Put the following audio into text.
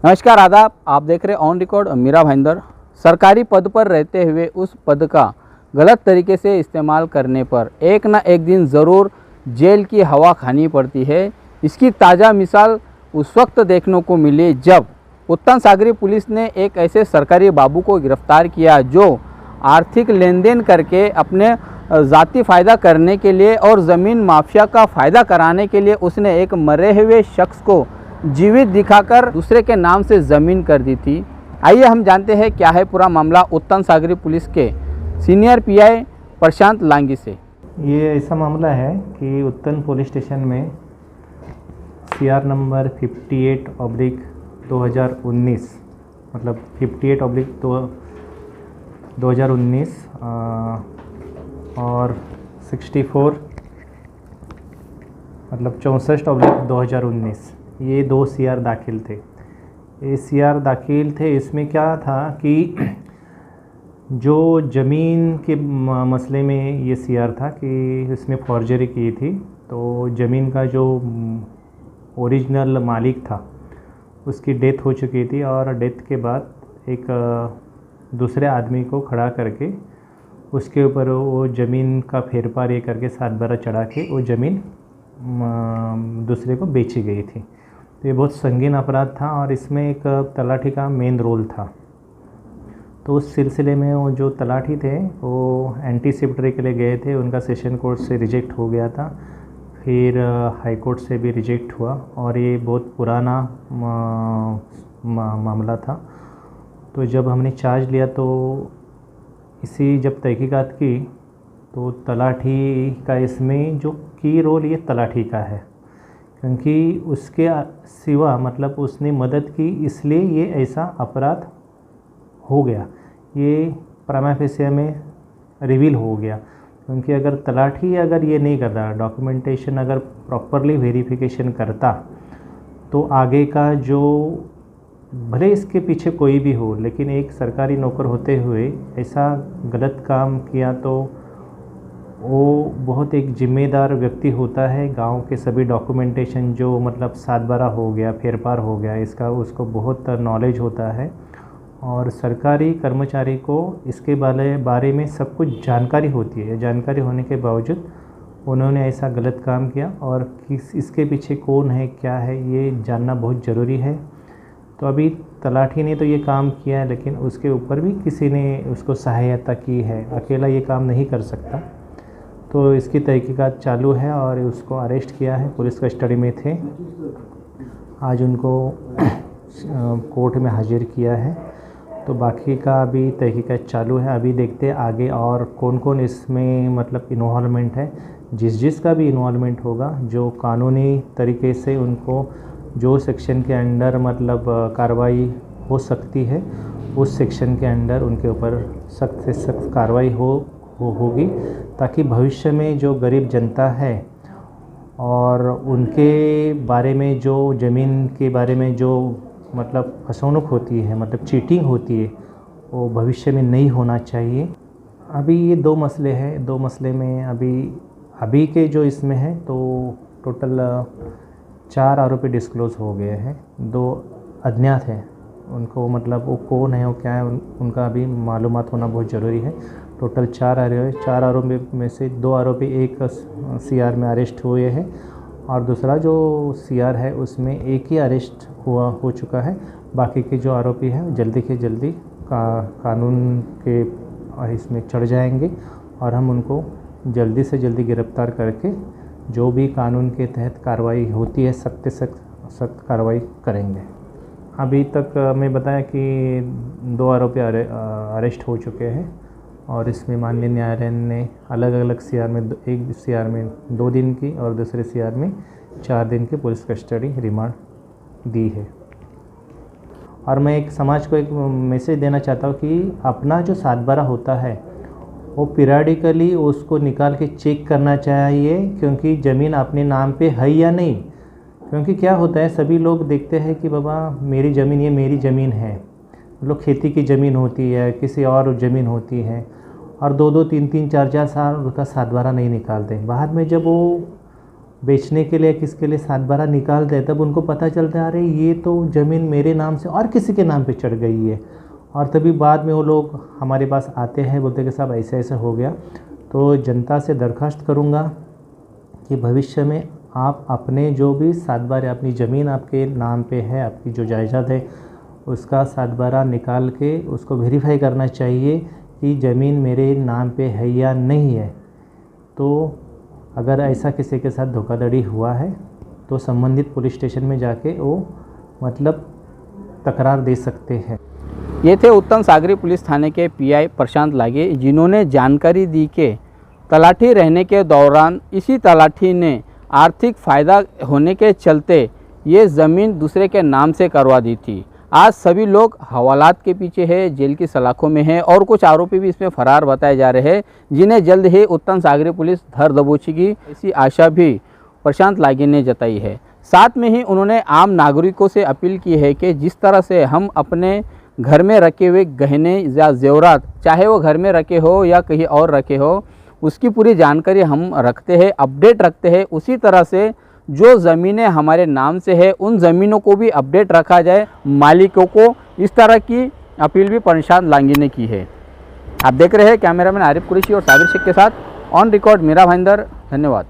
नमस्कार आदाब, आप देख रहे ऑन रिकॉर्ड मीरा भाईंदर। सरकारी पद पर रहते हुए उस पद का गलत तरीके से इस्तेमाल करने पर एक ना एक दिन ज़रूर जेल की हवा खानी पड़ती है। इसकी ताज़ा मिसाल उस वक्त देखने को मिली जब उत्तन सागरी पुलिस ने एक ऐसे सरकारी बाबू को गिरफ्तार किया जो आर्थिक लेन देन करके अपने ज़ाती फ़ायदा करने के लिए और ज़मीन माफिया का फ़ायदा कराने के लिए उसने एक मरे हुए शख्स को जीवित दिखाकर दूसरे के नाम से ज़मीन कर दी थी। आइए हम जानते हैं क्या है पूरा मामला उत्तन सागरी पुलिस के सीनियर पीआई प्रशांत लांगी से। ये ऐसा मामला है कि उत्तन पुलिस स्टेशन में सीआर नंबर 58/2019 मतलब 58/2019 और 64 मतलब 64/2019 ये 2 सीआर दाखिल थे। ये सीआर दाखिल थे, इसमें क्या था कि जो ज़मीन के मसले में ये सीआर था कि इसमें फॉर्जरी की थी। तो ज़मीन का जो ओरिजिनल मालिक था उसकी डेथ हो चुकी थी और डेथ के बाद एक दूसरे आदमी को खड़ा करके उसके ऊपर वो ज़मीन का फेर पार ये करके 7/12 चढ़ा के वो ज़मीन दूसरे को बेची गई थी। तो ये बहुत संगीन अपराध था और इसमें एक तलाठी का मेन रोल था। तो उस सिलसिले में वो जो तलाठी थे वो एंटीसिपेटरी के लिए गए थे, उनका सेशन कोर्ट से रिजेक्ट हो गया था, फिर हाई कोर्ट से भी रिजेक्ट हुआ और ये बहुत पुराना मामला था। तो जब हमने चार्ज लिया तो इसी जब तहकीकात की तो तलाठी का इसमें जो की रोल ये तलाठी का है, क्योंकि उसके सिवा मतलब उसने मदद की इसलिए ये ऐसा अपराध हो गया, ये प्रमा फेसिया में रिवील हो गया। क्योंकि अगर तलाठी अगर ये नहीं कर रहा, डॉक्यूमेंटेशन अगर प्रॉपरली वेरिफिकेशन करता तो आगे का जो भले इसके पीछे कोई भी हो लेकिन एक सरकारी नौकर होते हुए ऐसा गलत काम किया तो वो बहुत एक जिम्मेदार व्यक्ति होता है। गांव के सभी डॉक्यूमेंटेशन जो मतलब 7/12 हो गया, फेर पार हो गया, इसका उसको बहुत नॉलेज होता है और सरकारी कर्मचारी को इसके बारे में सब कुछ जानकारी होती है। जानकारी होने के बावजूद उन्होंने ऐसा गलत काम किया और इसके पीछे कौन है क्या है ये जानना बहुत ज़रूरी है। तो अभी तलाठी ने तो ये काम किया है लेकिन उसके ऊपर भी किसी ने उसको सहायता की है, अकेला ये काम नहीं कर सकता। तो इसकी तहकीकात चालू है और उसको अरेस्ट किया है, पुलिस कस्टडी में थे। आज उनको कोर्ट में हाजिर किया है। तो बाकी का अभी तहकीकात चालू है। अभी देखते हैं आगे और कौन कौन इसमें मतलब इन्वॉल्वमेंट है। जिसका भी इन्वॉल्वमेंट होगा, जो कानूनी तरीके से उनको जो सेक्शन के अंडर मतलब कार्रवाई हो सकती है उस सेक्शन के अंडर उनके ऊपर सख्त से सख्त कार्रवाई होगी, ताकि भविष्य में जो गरीब जनता है और उनके बारे में जो ज़मीन के बारे में जो मतलब फसौनुक होती है, मतलब चीटिंग होती है, वो भविष्य में नहीं होना चाहिए। अभी ये 2 मसले हैं। 2 मसले में अभी के जो इसमें है तो टोटल 4 आरोपी डिस्क्लोज़ हो गए हैं। 2 अज्ञात हैं, उनको मतलब वो कौन है वो क्या है उनका अभी मालूमात होना बहुत ज़रूरी है। टोटल 4 आरोपी में से 2 आरोपी एक सीआर में अरेस्ट हुए हैं और दूसरा जो सीआर है उसमें एक ही अरेस्ट हो चुका है। बाकी के जो आरोपी हैं जल्दी से जल्दी कानून के इसमें चढ़ जाएंगे और हम उनको जल्दी से जल्दी गिरफ्तार करके जो भी कानून के तहत कार्रवाई होती है सख्त से सख्त कार्रवाई करेंगे। अभी तक मैं बताया कि 2 आरोपी अरेस्ट हो चुके हैं और इसमें माननीय न्यायालय ने अलग अलग सीआर में एक सीआर में 2 दिन की और दूसरे सीआर में 4 दिन की पुलिस कस्टडी रिमांड दी है। और मैं एक समाज को एक मैसेज देना चाहता हूँ कि अपना जो 7/12 होता है वो पीरियडिकली उसको निकाल के चेक करना चाहिए, क्योंकि ज़मीन अपने नाम पे है या नहीं। क्योंकि क्या होता है, सभी लोग देखते हैं कि बाबा मेरी ज़मीन, ये मेरी ज़मीन है, मतलब खेती की ज़मीन होती है, किसी और ज़मीन होती है और 2-2, 3-3, 4-4 साल उसका 7/12 नहीं निकालते। बाद में जब वो बेचने के लिए किसके लिए सातबारा निकालते हैं, तब उनको पता चलता है अरे ये तो ज़मीन मेरे नाम से और किसी के नाम पे चढ़ गई है। और तभी बाद में वो लोग हमारे पास आते हैं, बोलते हैं कि साहब ऐसे ऐसे हो गया। तो जनता से दरख्वास्त करूँगा कि भविष्य में आप अपने जो भी सातबारा, अपनी ज़मीन आपके नाम पे है, आपकी जो जायदाद है उसका सातबारा निकाल के उसको वेरीफाई करना चाहिए कि ज़मीन मेरे नाम पे है या नहीं है। तो अगर ऐसा किसी के साथ धोखाधड़ी हुआ है तो संबंधित पुलिस स्टेशन में जाके वो मतलब तकरार दे सकते हैं। ये थे उत्तम सागरी पुलिस थाने के पीआई प्रशांत लागे, जिन्होंने जानकारी दी कि तलाठी रहने के दौरान इसी तलाठी ने आर्थिक फ़ायदा होने के चलते ये ज़मीन दूसरे के नाम से करवा दी थी। आज सभी लोग हवालात के पीछे है, जेल की सलाखों में है और कुछ आरोपी भी इसमें फरार बताए जा रहे हैं, जिन्हें जल्द ही उत्तम सागरी पुलिस धर दबोचेगी, ऐसी आशा भी प्रशांत लागे ने जताई है। साथ में ही उन्होंने आम नागरिकों से अपील की है कि जिस तरह से हम अपने घर में रखे हुए गहने या जेवरात, चाहे वो घर में रखे हो या कहीं और रखे हो, उसकी पूरी जानकारी हम रखते हैं, अपडेट रखते हैं। उसी तरह से जो ज़मीनें हमारे नाम से है उन ज़मीनों को भी अपडेट रखा जाए, मालिकों को। इस तरह की अपील भी प्रशांत लागे ने की है। आप देख रहे हैं कैमरामैन आरिफ कुरैशी और साबिर शेख के साथ ऑन रिकॉर्ड मीरा भाईंदर। धन्यवाद।